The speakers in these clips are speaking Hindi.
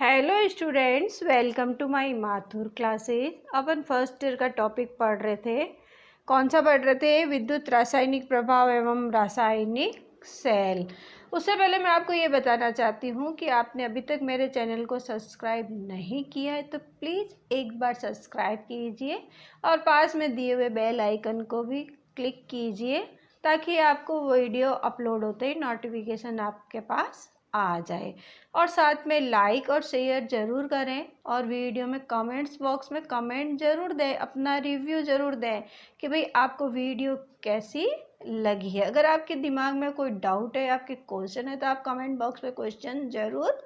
Hello students, welcome to my Mathur classes. अपन फर्स्ट ईयर का टॉपिक पढ़ रहे थे। कौन सा पढ़ रहे थे? विद्युत रासायनिक प्रभाव एवं रासायनिक सेल। उससे पहले मैं आपको ये बताना चाहती हूँ कि आपने अभी तक मेरे चैनल को सब्सक्राइब नहीं किया है तो प्लीज़ एक बार सब्सक्राइब कीजिए और पास में दिए हुए बेल आइकन को भी क्लिक कीजिए ताकि आपको वीडियो अपलोड होते ही नोटिफिकेशन आपके पास आ जाए। और साथ में लाइक और शेयर ज़रूर करें और वीडियो में कमेंट्स बॉक्स में कमेंट ज़रूर दें, अपना रिव्यू ज़रूर दें कि भाई आपको वीडियो कैसी लगी है। अगर आपके दिमाग में कोई डाउट है, आपके क्वेश्चन है तो आप कमेंट बॉक्स में क्वेश्चन ज़रूर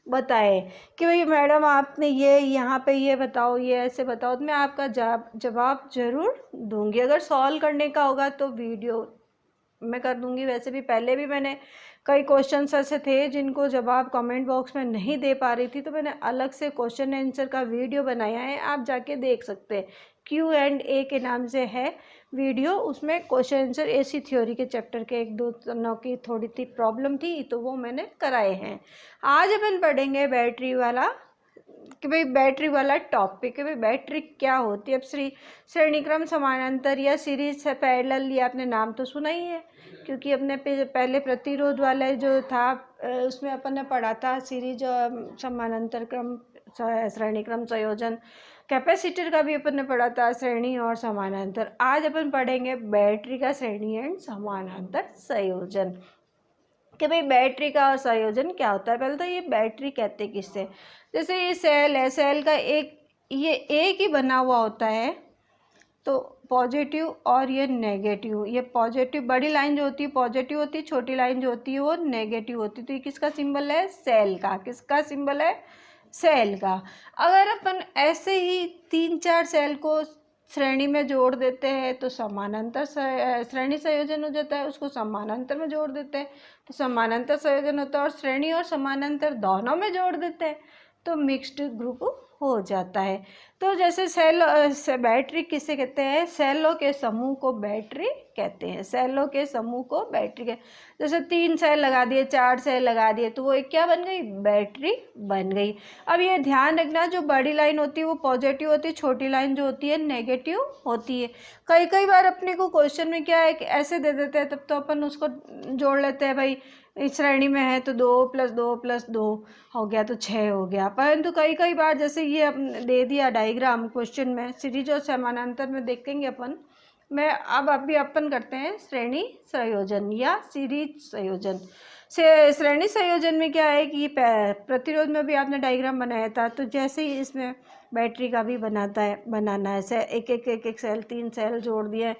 बताएं कि भाई मैडम आपने ये यहाँ पे ये बताओ, ये ऐसे बताओ, तो मैं आपका जवाब ज़रूर दूंगी। अगर सॉल्व करने का होगा तो वीडियो मैं कर दूंगी। वैसे भी पहले भी मैंने कई क्वेश्चंस ऐसे थे जिनको जवाब कमेंट बॉक्स में नहीं दे पा रही थी तो मैंने अलग से क्वेश्चन आंसर का वीडियो बनाया है, आप जाके देख सकते हैं। Q&A के नाम से है वीडियो, उसमें क्वेश्चन आंसर एसी थ्योरी के चैप्टर के एक दो नौ की थोड़ी सी प्रॉब्लम थी तो वो मैंने कराए हैं। आज अपन पढ़ेंगे बैटरी वाला कि भाई बैटरी वाला टॉपिक है। भाई बैटरी क्या होती है? अब श्रेणीक्रम समानांतर या सीरीज से पैरेलल, ये आपने नाम तो सुना ही है क्योंकि अपने पहले प्रतिरोध वाला जो था उसमें अपन ने पढ़ा था सीरीज समानांतर क्रम श्रेणीक्रम संयोजन। कैपेसिटर का भी अपन ने पढ़ा था श्रेणी और समानांतर। आज अपन पढ़ेंगे बैटरी का श्रेणी एंड समानांतर संयोजन कि भाई बैटरी का संयोजन क्या होता है। पहले तो ये बैटरी कहते हैं किससे? जैसे ये सेल है, सेल का एक ही बना हुआ होता है तो पॉजिटिव और ये नेगेटिव। ये पॉजिटिव बड़ी लाइन जो होती है पॉजिटिव होती है, छोटी लाइन जो होती है वो नेगेटिव होती है। तो ये किसका सिंबल है? सेल का। किसका सिंबल है? सेल का। अगर अपन ऐसे ही 3-4 सेल को श्रेणी में जोड़ देते हैं तो समानांतर श्रेणी संयोजन हो जाता है। उसको समानांतर में जोड़ देते हैं तो समानांतर संयोजन होता है। और श्रेणी और समानांतर दोनों में जोड़ देते हैं तो मिक्स्ड ग्रुप हो जाता है। तो जैसे बैटरी किसे कहते हैं? सेलों के समूह को बैटरी कहते हैं। सेलों के समूह को बैटरी जैसे 3 सेल लगा दिए, 4 सेल लगा दिए तो वो एक क्या बन गई? बैटरी बन गई। अब ये ध्यान रखना, जो बड़ी लाइन होती है वो पॉजिटिव होती है, छोटी लाइन जो होती है नेगेटिव होती है। कई बार अपने को क्वेश्चन में क्या है कि ऐसे दे देते हैं तब तो अपन उसको जोड़ लेते हैं, भाई इस श्रेणी में है तो 2 + 2 + 2 हो गया तो 6 हो गया। परंतु कई बार जैसे ये दे दिया डायग्राम क्वेश्चन में, सीरीज और समानांतर में देखेंगे अपन। मैं अब अभी अपन करते हैं श्रेणी संयोजन या सीरीज संयोजन से। श्रेणी संयोजन में क्या है कि प्रतिरोध में भी आपने डायग्राम बनाया था तो जैसे ही इसमें बैटरी का भी बनाना है। एक सेल 3 सेल जोड़ दिए,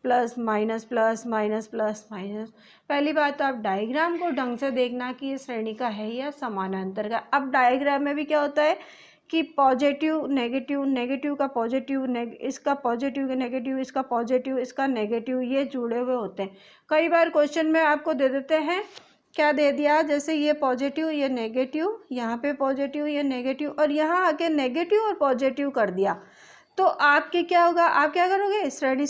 plus minus plus minus plus minus. पहली बात तो आप डायग्राम को ढंग से देखना कि ये श्रेणी का है या समानांतर का। अब डायग्राम में भी क्या होता है कि पॉजिटिव नेगेटिव, नेगेटिव का पॉजिटिव, इसका पॉजिटिव का नेगेटिव, इसका पॉजिटिव इसका नेगेटिव, ये जुड़े हुए होते हैं। कई बार क्वेश्चन में आपको दे देते हैं, क्या दे दिया? जैसे ये पॉजिटिव ये नेगेटिव, यहाँ पे पॉजिटिव ये नेगेटिव और यहाँ आके नेगेटिव और पॉजिटिव कर दिया तो आपके क्या होगा? आप क्या करोगे? श्रेणी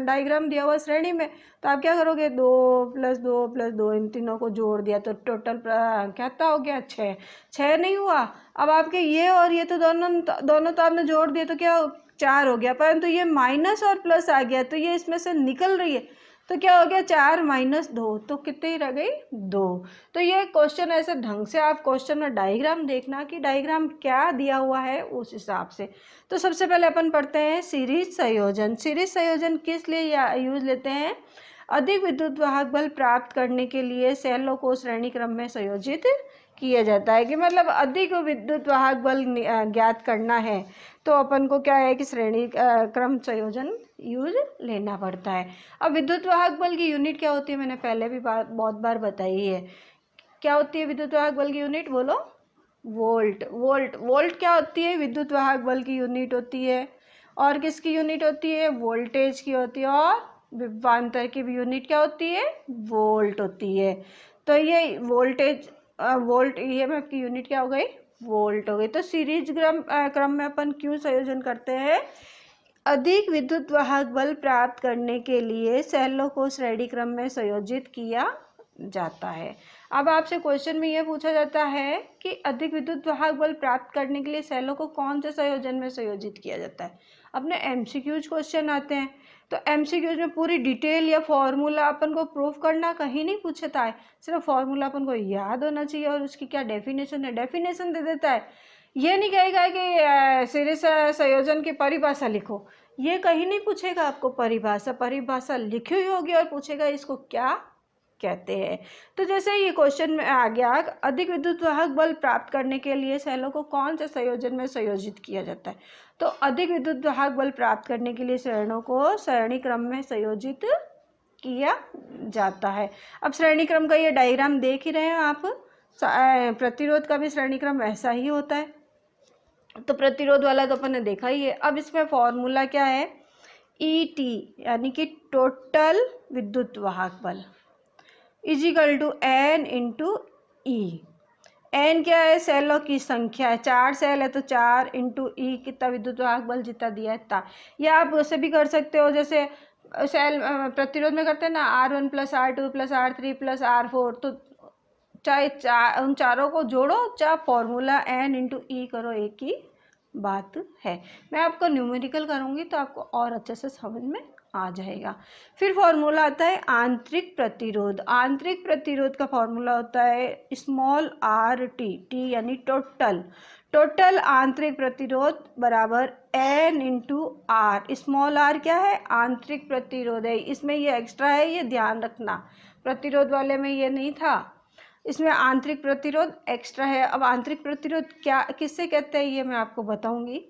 डायग्राम दिया हुआ श्रेणी में तो आप क्या करोगे? 2 + 2 + 2 इन तीनों को जोड़ दिया तो टोटल क्या हो गया? 6। 6 नहीं हुआ। अब आपके ये और ये तो दोनों तो आपने जोड़ दिए तो क्या 4 हो गया, परंतु ये माइनस और प्लस आ गया तो ये इसमें से निकल रही है तो क्या हो गया? 4 - 2 तो कितनी ही रह गई? 2। तो ये क्वेश्चन ऐसे ढंग से आप क्वेश्चन में डायग्राम देखना कि डायग्राम क्या दिया हुआ है उस हिसाब से। तो सबसे पहले अपन पढ़ते हैं सीरीज संयोजन। सीरीज संयोजन किस लिए यूज लेते हैं? अधिक विद्युत वाहक बल प्राप्त करने के लिए सेलों को श्रेणी क्रम में संयोजित किया जाता है कि मतलब अधिक विद्युत वाहक बल ज्ञात करना है तो अपन को क्या है कि श्रेणी क्रम संयोजन यूज लेना पड़ता है। अब विद्युत वाहक बल की यूनिट क्या होती है? मैंने पहले भी बहुत बार बताई है। क्या होती है विद्युत वाहक बल की यूनिट? बोलो। वोल्ट। वोल्ट क्या होती है? विद्युत वाहक बल की यूनिट होती है। और किसकी यूनिट होती है? वोल्टेज की होती है। और विभवांतर की भी यूनिट क्या होती है? वोल्ट होती है। तो ये वोल्टेज वोल्ट ईएमएफ की यूनिट क्या हो गई? वोल्ट हो गई। तो सीरीज क्रम में अपन क्यों संयोजन करते हैं? अधिक विद्युत वाहक बल प्राप्त करने के लिए सेलों को श्रेणी क्रम में संयोजित किया जाता है। अब आपसे क्वेश्चन में ये पूछा जाता है कि अधिक विद्युत वाहक बल प्राप्त करने के लिए सेलों को कौन से संयोजन में संयोजित किया जाता है। अपने एमसीक्यूज क्वेश्चन आते हैं, तो एमसीक्यूज में पूरी डिटेल या फॉर्मूला अपन को प्रूफ करना कहीं नहीं पूछता है, सिर्फ फॉर्मूला अपन को याद होना चाहिए और उसकी क्या डेफिनेशन है, डेफिनेशन दे देता है। ये नहीं कहेगा कि सीरीज संयोजन की परिभाषा लिखो, ये कहीं नहीं पूछेगा आपको। परिभाषा लिखी हुई होगी और पूछेगा इसको क्या कहते हैं। तो जैसे ये क्वेश्चन में आ गया, अधिक विद्युत वाहक बल प्राप्त करने के लिए सेलों को कौन से संयोजन में संयोजित किया जाता है। तो अधिक विद्युत वाहक बल प्राप्त करने के लिए श्रेणियों को श्रेणी क्रम में संयोजित किया जाता है। अब श्रेणी क्रम का ये डायग्राम देख ही रहे हैं आप, प्रतिरोध का भी श्रेणी क्रम ऐसा ही होता है। तो प्रतिरोध वाला तो अपन ने देखा ही है। अब इसमें फॉर्मूला क्या है, ET यानी कि टोटल विद्युत वाहक बल equal to N into E. N क्या है, सेलों की संख्या है, 4 सेल है तो 4 इंटू ई, कितना विद्युत वाहक बल जितना दिया है इतना। या आप वैसे भी कर सकते हो, जैसे सेल प्रतिरोध में करते हैं ना, R1 + R2 + R3 + R4, तो चाहे उन चारों को जोड़ो, चाहे फॉर्मूला N इंटू ई करो, एक ही बात है। मैं आपको न्यूमेरिकल करूँगी तो आपको और अच्छे से समझ में आ जाएगा। फिर फॉर्मूला आता है आंतरिक प्रतिरोध। आंतरिक प्रतिरोध का फॉर्मूला होता है स्मॉल RT, T यानी टोटल आंतरिक प्रतिरोध बराबर N into R। Small r क्या है, आंतरिक प्रतिरोध है, इसमें ये एक्स्ट्रा है, ये ध्यान रखना। प्रतिरोध वाले में ये नहीं था, इसमें आंतरिक प्रतिरोध एक्स्ट्रा है। अब आंतरिक प्रतिरोध क्या किससे कहते हैं ये मैं आपको बताऊंगी।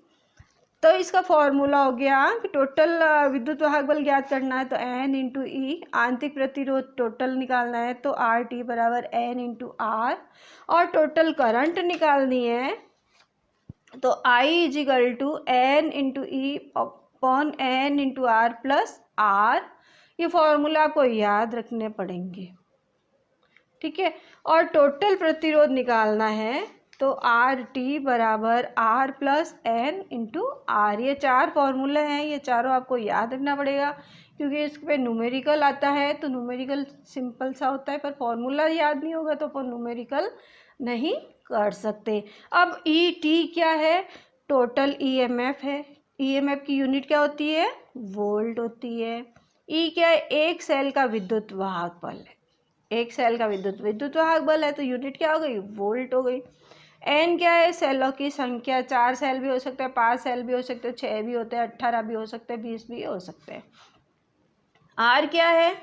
तो इसका फॉर्मूला हो गया कि टोटल विद्युत वाहक बल ज्ञात करना है तो N इंटू ई, आंतरिक प्रतिरोध टोटल निकालना है तो RT बराबर N इंटू R, और टोटल करंट निकालनी है तो I equal to N into E upon N into R plus R। ये फॉर्मूला आपको याद रखने पड़ेंगे, ठीक है। और टोटल प्रतिरोध निकालना है तो RT बराबर R plus N into R। ये 4 फॉर्मूले हैं, ये चारों आपको याद रखना पड़ेगा क्योंकि इस पे न्यूमेरिकल आता है। तो न्यूमेरिकल सिंपल सा होता है, पर फॉर्मूला याद नहीं होगा तो अपन न्यूमेरिकल नहीं कर सकते। अब ET क्या है, टोटल EMF है। EMF की यूनिट क्या होती है, वोल्ट होती है। E क्या है, एक सेल का विद्युत वाहक बल है, एक सेल का विद्युत वाहक बल है तो यूनिट क्या हो गई, वोल्ट हो गई। N क्या है, सेलों की संख्या, 4 सेल भी हो सकते हैं, 5 सेल भी हो सकते हैं, 6 भी होते हैं, 18 भी हो सकते हैं, 20 भी हो सकते हैं। R क्या है,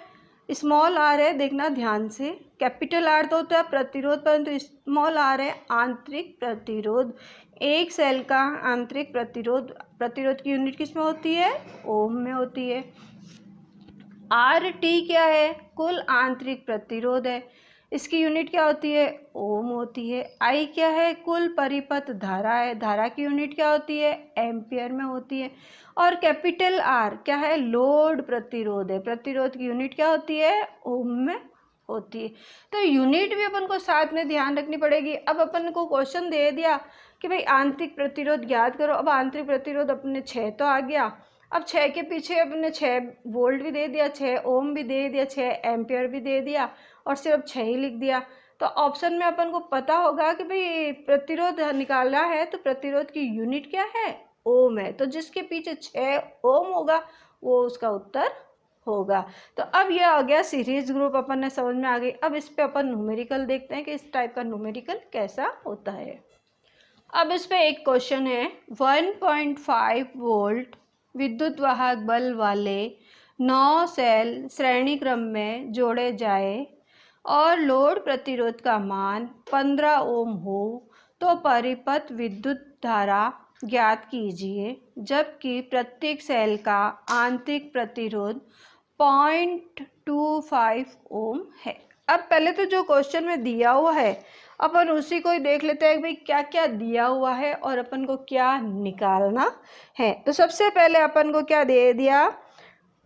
स्मॉल r है, देखना ध्यान से। कैपिटल R तो होता है प्रतिरोध, परंतु स्मॉल r है आंतरिक प्रतिरोध। एक सेल का आंतरिक प्रतिरोध की यूनिट किस में होती है, ओम में होती है। RT क्या है, कुल आंतरिक प्रतिरोध है, इसकी यूनिट क्या होती है, ओम होती है। I क्या है, कुल परिपथ धारा है, धारा की यूनिट क्या होती है, एम्पियर में होती है। और कैपिटल R क्या है, लोड प्रतिरोध है, प्रतिरोध की यूनिट क्या होती है, ओम में होती है। तो यूनिट भी अपन को साथ में ध्यान रखनी पड़ेगी। अब अपन को क्वेश्चन दे दिया कि भाई आंतरिक प्रतिरोध ज्ञात करो। अब आंतरिक प्रतिरोध अपने 6 तो आ गया, अब 6 के पीछे अपने 6 वोल्ट भी दे दिया, 6 ओम भी दे दिया, 6 एम्पियर भी दे दिया और सिर्फ 6 ही लिख दिया। तो ऑप्शन में अपन को पता होगा कि भाई प्रतिरोध निकालना है तो प्रतिरोध की यूनिट क्या है, ओम है, तो जिसके पीछे 6 ओम होगा वो उसका उत्तर होगा। तो अब ये आ गया सीरीज ग्रुप, अपन ने समझ में आ गई। अब इस पे अपन न्यूमेरिकल देखते हैं कि इस टाइप का न्यूमेरिकल कैसा होता है। अब इस पे एक क्वेश्चन है, 1.5 वोल्ट विद्युत वाहक बल वाले 9 सेल श्रेणी क्रम में जोड़े जाए और लोड प्रतिरोध का मान 15 ओम हो तो परिपथ विद्युत धारा ज्ञात कीजिए, जबकि प्रत्येक सेल का आंतरिक प्रतिरोध 0.25 ओम है। अब पहले तो जो क्वेश्चन में दिया हुआ है अपन उसी को ही देख लेते हैं कि भाई क्या क्या दिया हुआ है और अपन को क्या निकालना है। तो सबसे पहले अपन को क्या दे दिया,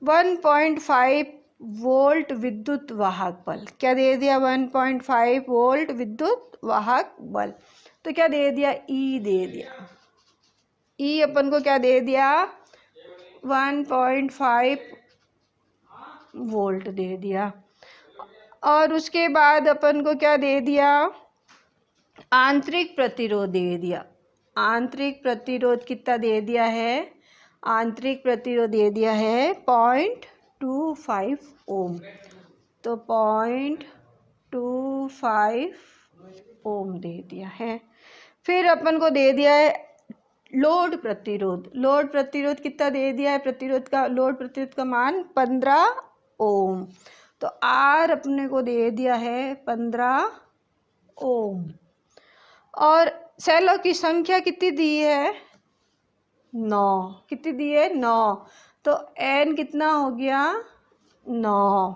1.5 वोल्ट विद्युत वाहक बल। क्या दे दिया, 1.5 वोल्ट विद्युत वाहक बल। तो क्या दे दिया, ई दे दिया। ई अपन को क्या दे दिया, 1.5 वोल्ट दे दिया। और उसके बाद अपन को क्या दे दिया, आंतरिक प्रतिरोध दे दिया। आंतरिक प्रतिरोध कितना दे दिया है, आंतरिक प्रतिरोध दे दिया है 0.25 ओम। तो 0.25 ओम दे दिया है। फिर अपन को दे दिया है लोड प्रतिरोध। लोड प्रतिरोध कितना दे दिया है, प्रतिरोध का, लोड प्रतिरोध का मान 15 ओम। तो आर अपने को दे दिया है 15 ओम। और सेलों की संख्या कितनी दी है, 9। कितनी दी है, 9। तो एन कितना हो गया, 9।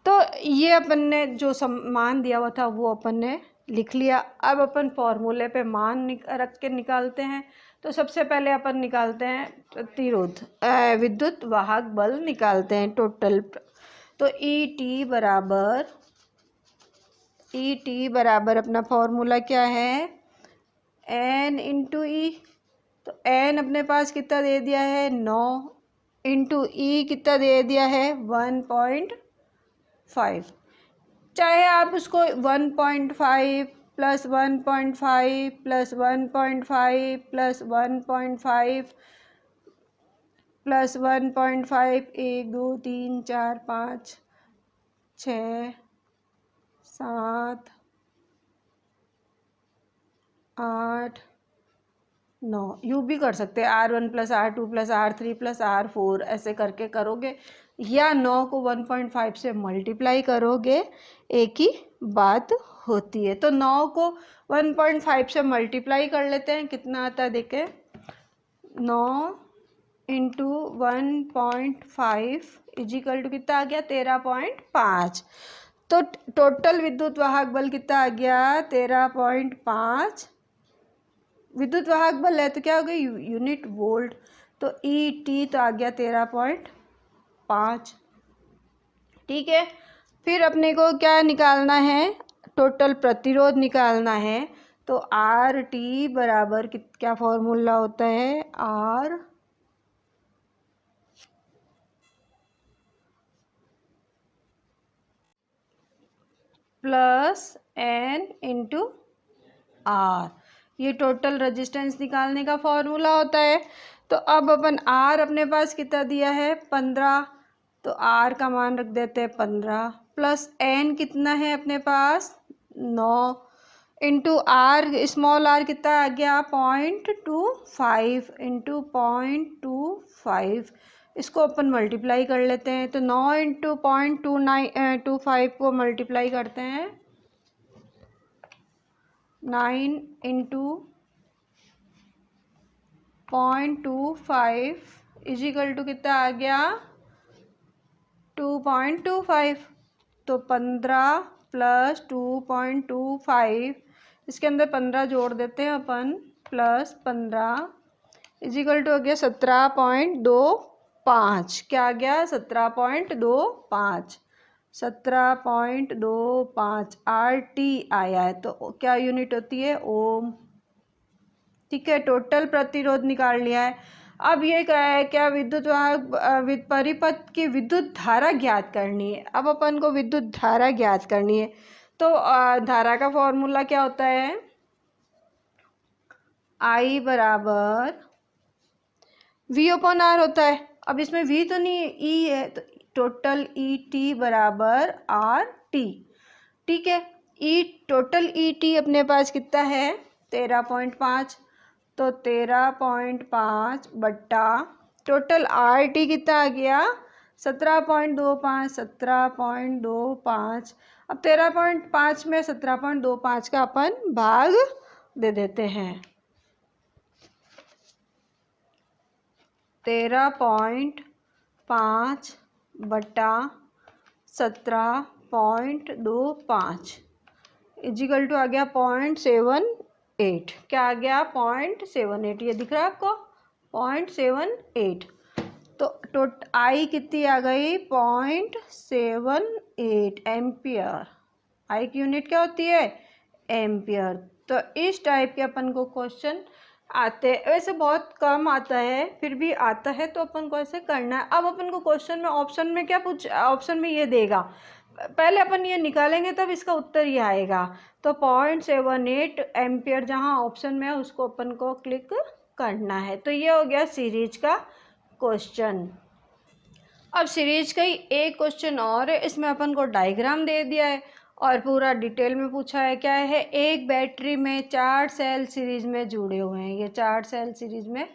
तो ये अपन ने जो मान दिया हुआ था वो अपन ने लिख लिया। अब अपन फॉर्मूले पे मान रख के निकालते हैं। तो सबसे पहले अपन निकालते हैं प्रतिरोध, विद्युत वाहक बल निकालते हैं टोटल। तो ई टी बराबर अपना फॉर्मूला क्या है, एन इंटू ई। तो एन अपने पास कितना दे दिया है, 9, इंटू ई कितना दे दिया है, 1.5। चाहे आप उसको 1.5 plus 1.5 plus 1.5 plus 1.5 plus 1.5, 1 2 3 4 5 6 7 8 9 you भी कर सकते हैं, R1 plus R2 plus R3 plus R4 ऐसे करके करोगे, या 9 को 1.5 से मल्टीप्लाई करोगे, एक ही बात होती है। तो 9 को 1.5 से मल्टीप्लाई कर लेते हैं, कितना आता है देखें, 9 इंटू 1.5 इजिकल टू कितना आ गया, 13.5। तो टोटल विद्युत वाहक बल कितना आ गया, 13.5। विद्युत वाहक बल है तो क्या हो गया, यूनिट वोल्ट। तो ई टी तो आ गया 13.5। ठीक है। फिर अपने को क्या निकालना है, टोटल प्रतिरोध निकालना है। तो आर टी बराबर क्या फॉर्मूला होता है, R plus N into R, ये टोटल रेजिस्टेंस निकालने का फॉर्मूला होता है। तो अब अपन आर अपने पास कितना दिया है, 15। तो आर का मान रख देते हैं 15, प्लस एन कितना है अपने पास, 9, इंटू आर, स्मॉल आर कितना आ गया, 0.25 इंटू 0.25। इसको अपन मल्टीप्लाई कर लेते हैं। तो 9 इंटू 0.25 को मल्टीप्लाई करते हैं, 9 इंटू 0.25 इजिकल टू कितना आ गया, 2.25। तो 15 प्लस 2.25, इसके अंदर 15 जोड़ देते हैं अपन, प्लस 15 इजिकल टू हो गया 17.25। क्या आ गया, 17.25। 17.25 आर टी आया है। तो क्या यूनिट होती है, ओम। ठीक है, टोटल प्रतिरोध निकाल लिया है। अब ये क्या है, क्या विद्युत वाहक परिपथ की विद्युत धारा ज्ञात करनी है। अब अपन को विद्युत धारा ज्ञात करनी है। तो धारा का फॉर्मूला क्या होता है, I बराबर V अपॉन आर होता है। अब इसमें V तो नहीं है, E है, तो टोटल ई टी बराबर आर टी। ठीक है, टोटल ई टी अपने पास कितना है, 13.5। तो 13.5 बट्टा टोटल आर टी कितना आ गया, 17.25। 17.25, अब 13.5 में 17.25 का अपन भाग दे देते हैं। 13.5 बट्टा 17.25 इजिकल टू आ गया 0.78। क्या आ गया, 0.78। ये दिख रहा है आपको, 0.78। तो आई कितनी आ गई, 0.78 एम्पियर। आई की यूनिट क्या होती है, एम्पियर। तो इस टाइप के अपन को क्वेश्चन आते हैं, वैसे बहुत कम आता है, फिर भी आता है तो अपन को ऐसे करना है। अब अपन को क्वेश्चन में ऑप्शन में क्या ऑप्शन में ये देगा, पहले अपन ये निकालेंगे तब इसका उत्तर ये आएगा। तो 0.78 एम्पियर जहाँ ऑप्शन में है उसको अपन को क्लिक करना है। तो ये हो गया सीरीज का क्वेश्चन। अब सीरीज का ही एक क्वेश्चन और है, इसमें अपन को डायग्राम दे दिया है और पूरा डिटेल में पूछा है। क्या है, एक बैटरी में 4 सेल सीरीज में जुड़े हुए हैं। ये 4 सेल सीरीज में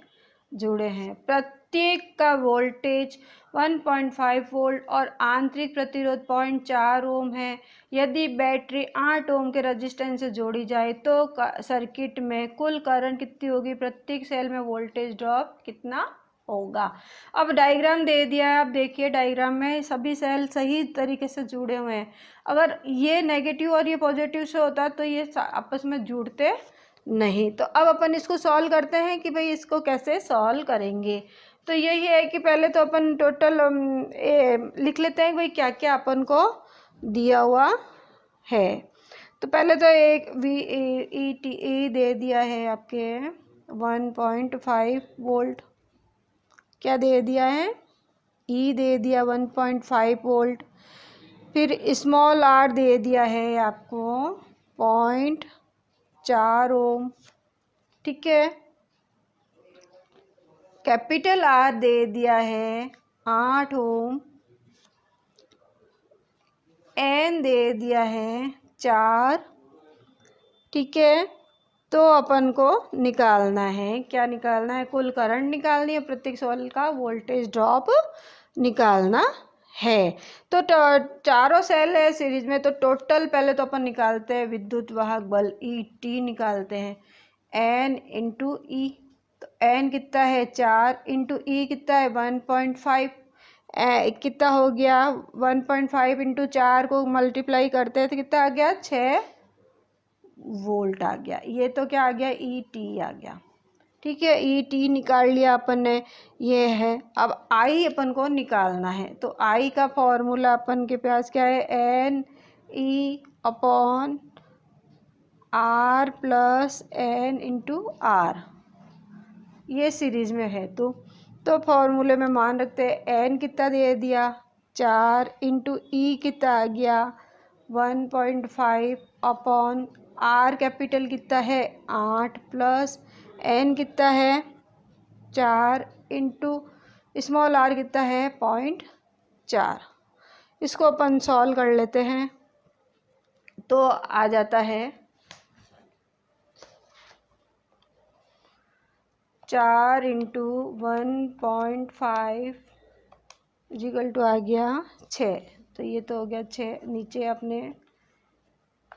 जुड़े हैं। प्रत्येक का वोल्टेज 1.5 वोल्ट और आंतरिक प्रतिरोध 0.4 ओम है। यदि बैटरी 8 ओम के रजिस्टेंस से जोड़ी जाए तो सर्किट में कुल करंट कितनी होगी, प्रत्येक सेल में वोल्टेज ड्रॉप कितना होगा। अब डायग्राम दे दिया है। आप देखिए डायग्राम में सभी सेल सही तरीके से जुड़े हुए हैं। अगर ये नेगेटिव और ये पॉजिटिव से होता तो ये आपस में जुड़ते नहीं। तो अब अपन इसको सॉल्व करते हैं कि भाई इसको कैसे सॉल्व करेंगे। तो यही है कि पहले तो अपन टोटल लिख लेते हैं भाई क्या क्या अपन को दिया हुआ है। तो पहले तो एक VE दे दिया है आपके 1.5 वोल्ट। क्या दे दिया है, E दे दिया 1.5 वोल्ट। फिर स्मॉल r दे दिया है आपको 0.4 ओम। ठीक है, कैपिटल R दे दिया है 8 ओम। N दे दिया है 4। ठीक है, तो अपन को निकालना है, क्या निकालना है, कुल करंट निकालनी है, प्रत्येक सेल का वोल्टेज ड्रॉप निकालना है। तो चारों सेल है सीरीज में, तो टोटल पहले तो अपन निकालते हैं विद्युत वाहक बल ET निकालते हैं, N इंटू ई। तो N कितना है 4 इंटू ई कितना है 1.5। कितना हो गया 1.5 इंटू 4 को मल्टीप्लाई करते हैं तो कितना आ गया 6 वोल्ट आ गया। ये तो क्या आ गया ET आ गया। ठीक है, ET निकाल लिया अपन ने, ये है। अब I अपन को निकालना है। तो I का फॉर्मूला अपन के पास क्या है, NE upon R plus N into R। ये सीरीज में है। तो फॉर्मूले में मान रखते हैं N कितना दे दिया 4 इंटू ई कितना आ गया 1.5 अपॉन R कैपिटल कितना है 8 प्लस N कितना है 4 इंटू स्मॉल r कितना है 0.4। इसको अपन सॉल्व कर लेते हैं तो आ जाता है 4 इंटू 1.5 इक्वल टू आ गया 6। तो ये तो हो गया 6, नीचे अपने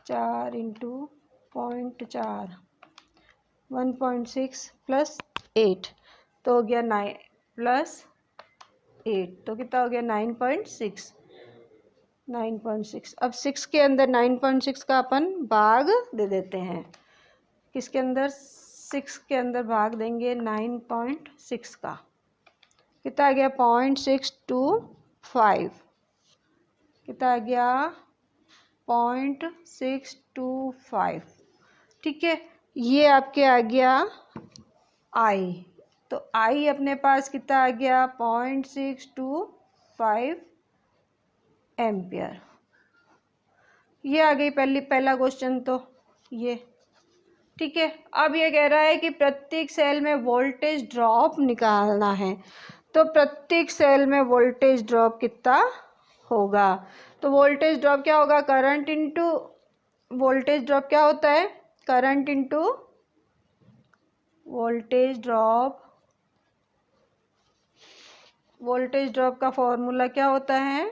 4 इंटू 0.4 1.6 प्लस 8 तो हो गया 9 प्लस 8 तो कितना हो गया 9.6। 9.6। अब 6 के अंदर 9.6 का अपन भाग दे देते हैं। किसके अंदर, 6 के अंदर भाग देंगे 9.6 का, कितना आ गया 0.625। कितना आ गया 0.625। ठीक है, ये आपके आ गया I। तो I अपने पास कितना आ गया 0.625 एम्पियर। ये आ गई पहला क्वेश्चन तो ये। ठीक है, अब ये कह रहा है कि प्रत्येक सेल में वोल्टेज ड्रॉप निकालना है। तो प्रत्येक सेल में वोल्टेज ड्रॉप कितना होगा। तो वोल्टेज ड्रॉप क्या होगा, करंट इंटू वोल्टेज ड्रॉप क्या होता है, current into voltage drop. Voltage drop का फॉर्मूला क्या होता है,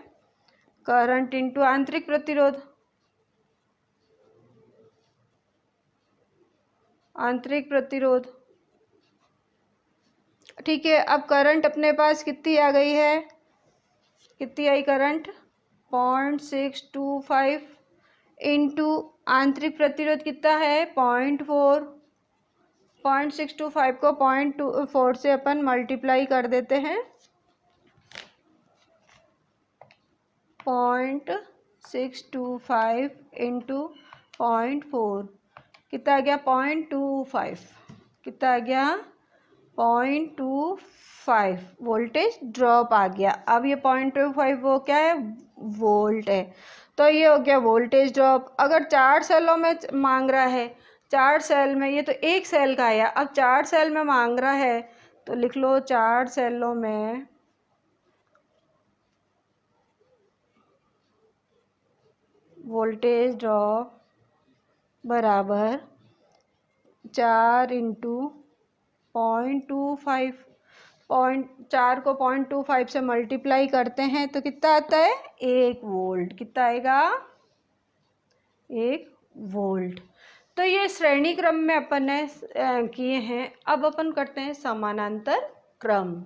करंट इंटू आंतरिक प्रतिरोध। आंतरिक प्रतिरोध। ठीक है, अब करंट अपने पास कितनी आ गई है, कितनी आई करंट 0.625 इंटू आंतरिक प्रतिरोध कितना है 0.4। 0.625 को 0.4 से अपन मल्टीप्लाई कर देते हैं। 0.625 इंटू 0.4 कितना आ गया 0.25। कितना आ गया 0.25 वोल्टेज ड्रॉप आ गया। अब ये 0.25 वो क्या है, वोल्ट है। तो ये हो गया वोल्टेज ड्रॉप। अगर 4 सेलों में मांग रहा है, 4 सेल में, ये तो एक सेल का आया, अब 4 सेल में मांग रहा है तो लिख लो 4 सेलों में वोल्टेज ड्रॉप बराबर 4 इंटू 0.25। 4 को 0.25 से मल्टीप्लाई करते हैं तो कितना आता है, 1 वोल्ट। कितना आएगा, 1 वोल्ट। तो ये श्रेणी क्रम में अपन ने किए हैं। अब अपन करते हैं समानांतर क्रम।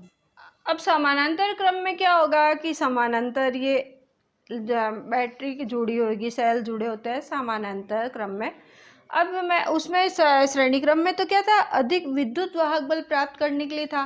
अब समानांतर क्रम में क्या होगा कि समानांतर ये बैटरी की जुड़ी होगी, सेल जुड़े होते हैं समानांतर क्रम में। अब मैं उसमें श्रेणी क्रम में तो क्या था, अधिक विद्युत वाहक बल प्राप्त करने के लिए था,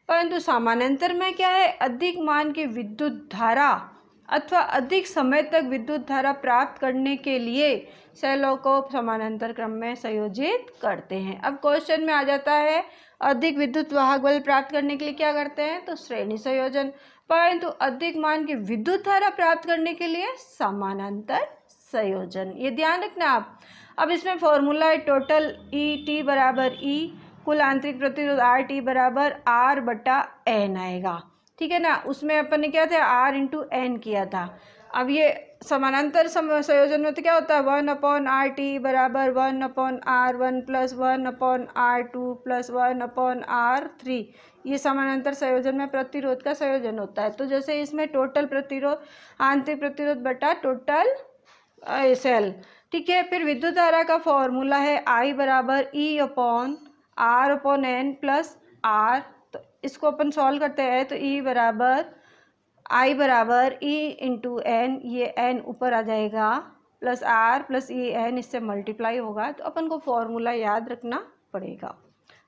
परंतु समानांतर में क्या है, अधिक मान की विद्युत धारा अथवा अधिक समय तक विद्युत धारा प्राप्त करने के लिए सेलों को समानांतर क्रम में संयोजित करते हैं। अब क्वेश्चन में आ जाता है अधिक विद्युत वाहक बल प्राप्त करने के लिए क्या करते हैं, तो श्रेणी संयोजन, परंतु अधिक मान की विद्युत धारा प्राप्त करने के लिए समानांतर संयोजन। ये ध्यान रखना आप। अब इसमें फॉर्मूला है टोटल ई टी बराबर ई, कुल आंतरिक प्रतिरोध आर टी बराबर आर बटा एन आएगा, ठीक है ना। उसमें अपन ने क्या था, आर इंटू एन किया था। अब ये समानांतर संयोजन में तो क्या होता है, 1/RT बराबर 1/R1 plus 1/R2 plus 1/R3। ये समानांतर संयोजन में प्रतिरोध का संयोजन होता है। तो जैसे इसमें टोटल प्रतिरोध, आंतरिक प्रतिरोध बटा टोटल सेल, ठीक है। फिर विद्युत धारा का फॉर्मूला है I बराबर E/R/N प्लस R। तो इसको अपन सॉल्व करते हैं तो I बराबर E इंटू एन, ये n ऊपर आ जाएगा, plus R plus E N, इससे मल्टीप्लाई होगा। तो अपन को फॉर्मूला याद रखना पड़ेगा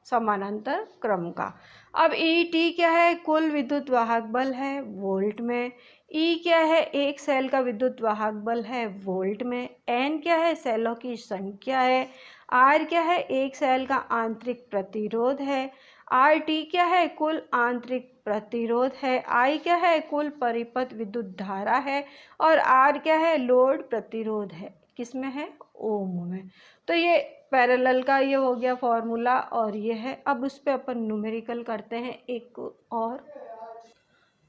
समानांतर क्रम का। अब ई टी क्या है, कुल विद्युत वाहक बल है वोल्ट में। ई क्या है, एक सेल का विद्युत वाहक बल है वोल्ट में। एन क्या है, सेलों की संख्या है। आर क्या है, एक सेल का आंतरिक प्रतिरोध है। आर टी क्या है, कुल आंतरिक प्रतिरोध है। आई क्या है, कुल परिपथ विद्युत धारा है। और आर क्या है, लोड प्रतिरोध है। किस में है, ओम में। तो ये पैरेलल का ये हो गया फॉर्मूला और ये है। अब उस पर अपन न्यूमेरिकल करते हैं एक और।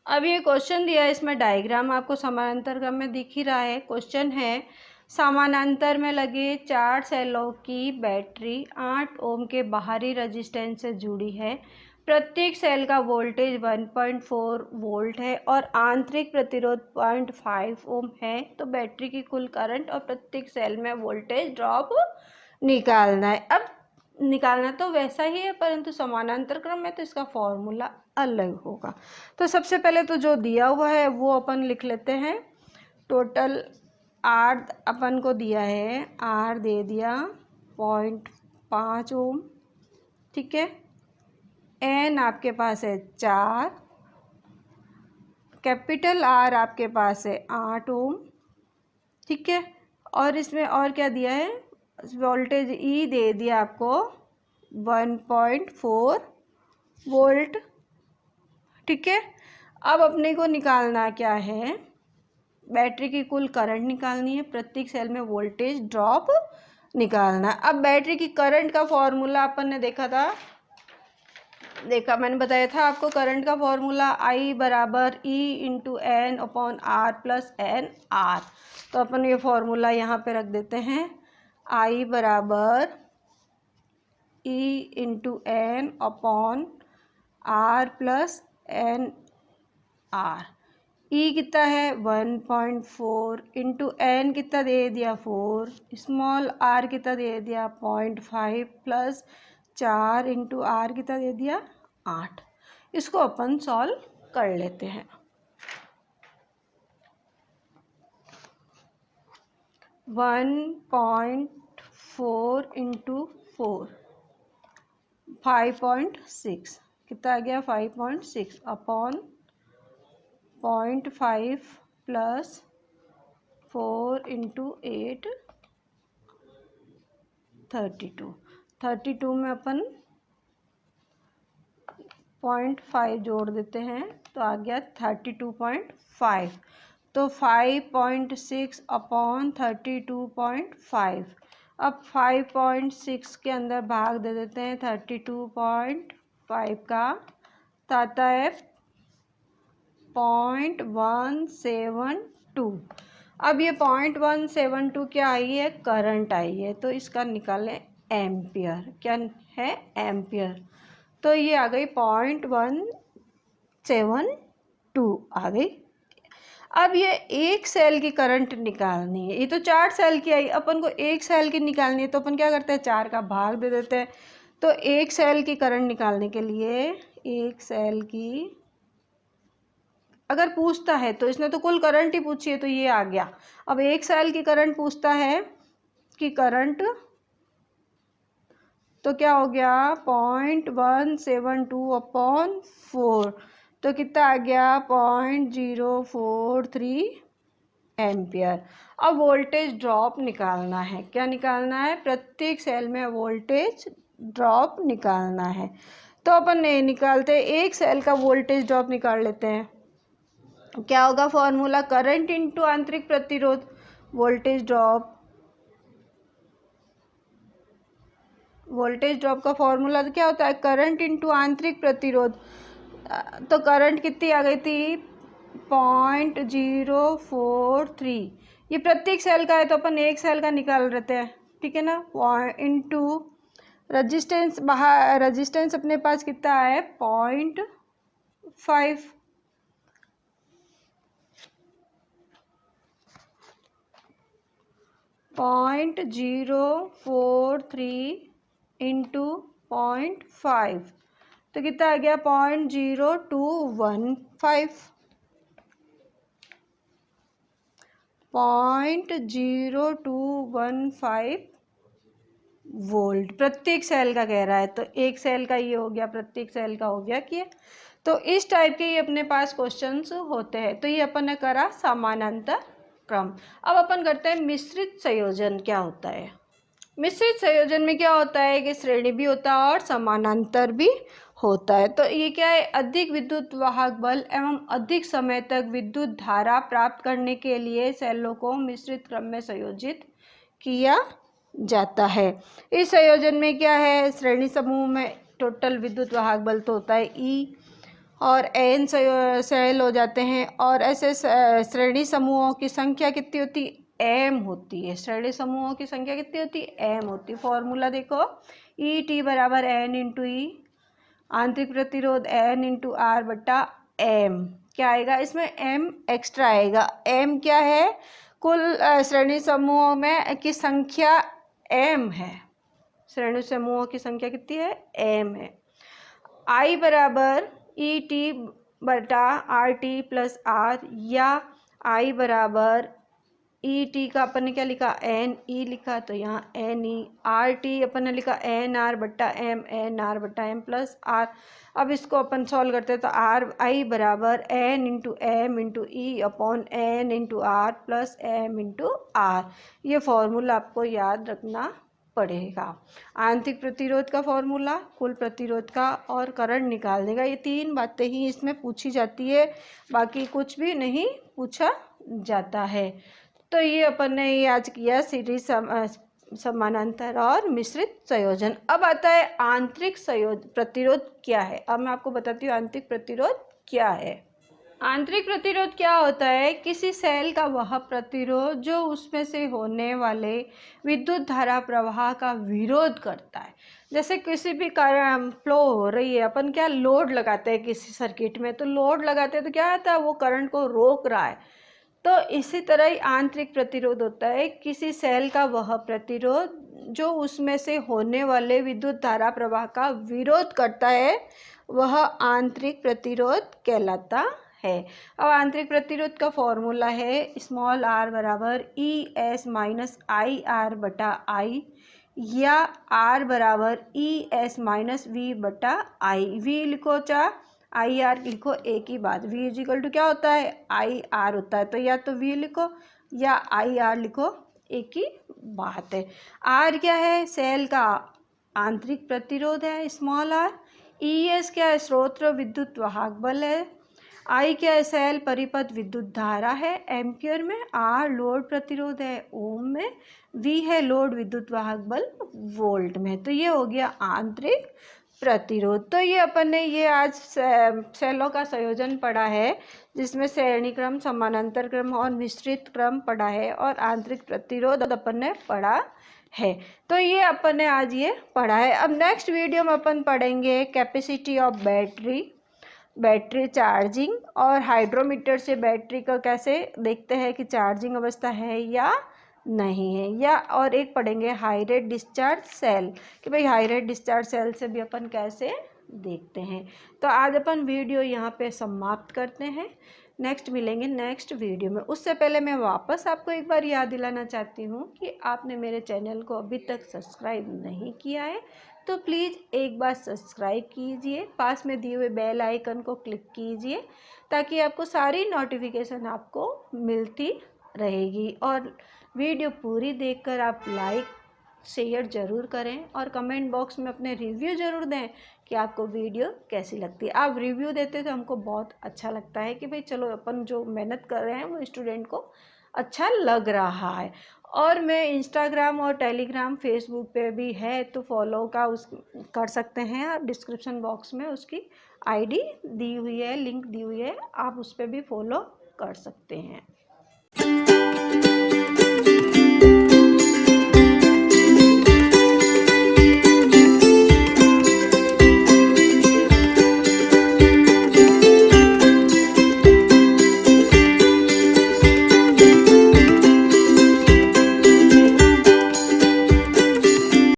अब ये क्वेश्चन दिया है, इसमें डायग्राम आपको समानांतर क्रम में दिख ही रहा है। क्वेश्चन है समानांतर में लगे 4 सेलों की बैटरी 8 ओम के बाहरी रेजिस्टेंस से जुड़ी है। प्रत्येक सेल का वोल्टेज 1.4 वोल्ट है और आंतरिक प्रतिरोध 0.5 ओम है। तो बैटरी की कुल करंट और प्रत्येक सेल में वोल्टेज ड्रॉप निकालना है। अब निकालना तो वैसा ही है, परंतु समानांतर क्रम में तो इसका फॉर्मूला अलग होगा। तो सबसे पहले तो जो दिया हुआ है वो अपन लिख लेते हैं। टोटल आर अपन को दिया है, आर दे दिया 0.5 ओम, ठीक है। एन आपके पास है 4, कैपिटल आर आपके पास है 8 ओम, ठीक है। और इसमें और क्या दिया है, वोल्टेज ई दे दिया आपको 1.4 वोल्ट, ठीक है। अब अपने को निकालना क्या है, बैटरी की कुल करंट निकालनी है, प्रत्येक सेल में वोल्टेज ड्रॉप निकालना है। अब बैटरी की करंट का फॉर्मूला अपन ने मैंने बताया था आपको। करंट का फॉर्मूला I बराबर E into N upon are plus N R. तो अपन ये फॉर्मूला यहाँ पे रख देते हैं, I बराबर E into N upon are plus N r. E कितना है 1.4 इंटू एन कितना दे दिया 4, स्मॉल आर कितना दे दिया 0.5 प्लस 4 इंटू आर कितना दे दिया 8। इसको अपन सॉल्व कर लेते हैं। 1.4 इंटू 4 5.6 कितना आ गया 5.6 अपॉन 0.5 प्लस 4 इंटू 8 32 में अपन 0.5 जोड़ देते हैं तो आ गया 32.5। तो 5.6 अपॉन 32.5। अब 5.6 के अंदर भाग दे देते हैं 32.5 का, तो आता है 0.172। अब ये 0.172 क्या आई है, करंट आई है, तो इसका निकालें एम्पियर। क्या है, एम्पियर। तो ये आ गई 0.172 आ गई। अब ये एक सेल की करंट निकालनी है, ये तो 4 सेल की आई, अपन को एक सेल की निकालनी है, तो अपन क्या करते हैं 4 का भाग दे देते हैं। तो एक सेल की करंट निकालने के लिए एक सेल की अगर पूछता है, तो इसने तो कुल करंट ही पूछी है, तो ये आ गया। अब एक सेल की करंट पूछता है कि करंट, तो क्या हो गया 0.172 अपॉन 4, तो कितना आ गया 0.043 एम्पियर। अब वोल्टेज ड्रॉप निकालना है। क्या निकालना है, प्रत्येक सेल में वोल्टेज ड्रॉप निकालना है। तो अपन नहीं निकालते, एक सेल का वोल्टेज ड्रॉप निकाल लेते हैं। क्या होगा फॉर्मूला, करंट इंटू आंतरिक प्रतिरोध। वोल्टेज ड्रॉप का फॉर्मूला तो क्या होता है, करंट इंटू आंतरिक प्रतिरोध। तो करंट कितनी आ गई थी 0.043। ये प्रत्येक सेल का है, तो अपन एक सेल का निकाल लेते हैं, ठीक है ना। इंटू रजिस्टेंस, बाहर रजिस्टेंस अपने पास कितना है 0.5। 0.043 इंटू 0.5, तो कितना आ गया 0.0215। 0.0215 वोल्ट प्रत्येक सेल का कह रहा है, तो एक सेल का ये हो गया, प्रत्येक सेल का हो गया कि। तो इस टाइप के ये अपने पास क्वेश्चंस होते हैं। तो ये अपन ने करा समानांतर क्रम। अब अपन करते हैं मिश्रित संयोजन। क्या होता है मिश्रित संयोजन में, क्या होता है कि श्रेणी भी होता है और समानांतर भी होता है। तो ये क्या है, अधिक विद्युत वाहक बल एवं अधिक समय तक विद्युत धारा प्राप्त करने के लिए सेलों को मिश्रित क्रम में संयोजित किया जाता है। इस संयोजन में क्या है, श्रेणी समूह में टोटल विद्युत वाहक बल तो होता है E और N सेल हो जाते हैं, और ऐसे श्रेणी समूहों की संख्या कितनी होती है, m होती है। श्रेणी समूहों की संख्या कितनी होती है, m होती है। फॉर्मूला देखो, E = N × E, आंतरिक प्रतिरोध N × R बटा M। क्या आएगा इसमें, m एक्स्ट्रा आएगा। m क्या है, कुल श्रेणी समूहों में की संख्या m है। श्रेणी समूहों की संख्या कितनी है, m है। I = ET बटा RT + R, या I = ET का अपन ने क्या लिखा, NE लिखा, तो यहाँ NE। RT अपन ने लिखा NR बटा M, NR बटा M + R। अब इसको अपन सॉल्व करते हैं, तो I = N × M × E upon N × R + M × R। ये फॉर्मूला आपको याद रखना पड़ेगा। आंतरिक प्रतिरोध का फॉर्मूला, कुल प्रतिरोध का, और करंट निकालने का, ये 3 बातें ही इसमें पूछी जाती है, बाकी कुछ भी नहीं पूछा जाता है। तो ये अपन ने ये आज किया सीरीज समानांतर और मिश्रित संयोजन। अब आता है आंतरिक प्रतिरोध क्या है। अब मैं आपको बताती हूँ आंतरिक प्रतिरोध क्या है। आंतरिक प्रतिरोध क्या होता है, किसी सेल का वह प्रतिरोध जो उसमें से होने वाले विद्युत धारा प्रवाह का विरोध करता है। जैसे किसी भी करंट फ्लो हो रही है, अपन क्या लोड लगाते हैं किसी सर्किट में, तो लोड लगाते हैं तो क्या आता है, वो करंट को रोक रहा है। तो इसी तरह ही आंतरिक प्रतिरोध होता है, किसी सेल का वह प्रतिरोध जो उसमें से होने वाले विद्युत धारा प्रवाह का विरोध करता है, वह आंतरिक प्रतिरोध कहलाता है। अब आंतरिक प्रतिरोध का फॉर्मूला है स्मॉल r = ES - IR बटा I, या R = ES - V बटा I। V लिखो चाहे IR लिखो, एक ही बात। V = क्या होता है, IR होता है, तो या तो V लिखो या IR लिखो, एक ही बात है। R क्या है, सेल का आंतरिक प्रतिरोध है स्मॉल r। ES क्या है, स्रोत विद्युत वाहक बल है। I क्या है, सेल परिपथ विद्युत धारा है एम्पियर में। R लोड प्रतिरोध है ओम में। V है लोड विद्युत वाहक बल वोल्ट में। तो ये हो गया आंतरिक प्रतिरोध। तो ये अपन ने ये आज सेलों का संयोजन पढ़ा है, जिसमें श्रेणी क्रम, समानांतर क्रम और मिश्रित क्रम पढ़ा है, और आंतरिक प्रतिरोध अपन ने पढ़ा है। तो ये अपन ने आज ये पढ़ा है। अब नेक्स्ट वीडियो में अपन पढ़ेंगे capacity of battery, battery charging, और हाइड्रोमीटर से बैटरी का कैसे देखते हैं कि चार्जिंग अवस्था है या नहीं है, या और एक पढ़ेंगे हाई रेट डिस्चार्ज सेल, कि भाई हाई रेट डिस्चार्ज सेल से भी अपन कैसे देखते हैं। तो आज अपन वीडियो यहाँ पे समाप्त करते हैं, नेक्स्ट मिलेंगे नेक्स्ट वीडियो में। उससे पहले मैं वापस आपको एक बार याद दिलाना चाहती हूँ कि आपने मेरे चैनल को अभी तक सब्सक्राइब नहीं किया है तो प्लीज़ एक बार सब्सक्राइब कीजिए, पास में दिए हुए बेल आइकन को क्लिक कीजिए, ताकि आपको सारी नोटिफिकेशन आपको मिलती रहेगी। और वीडियो पूरी देखकर आप लाइक शेयर ज़रूर करें, और कमेंट बॉक्स में अपने रिव्यू ज़रूर दें कि आपको वीडियो कैसी लगती है। आप रिव्यू देते तो हमको बहुत अच्छा लगता है कि भाई चलो अपन जो मेहनत कर रहे हैं वो स्टूडेंट को अच्छा लग रहा है। और मैं इंस्टाग्राम और टेलीग्राम फेसबुक पे भी है, तो फॉलो का उस कर सकते हैं आप, डिस्क्रिप्शन बॉक्स में उसकी आईडी दी हुई है, लिंक दी हुई है, आप उस पर भी फॉलो कर सकते हैं।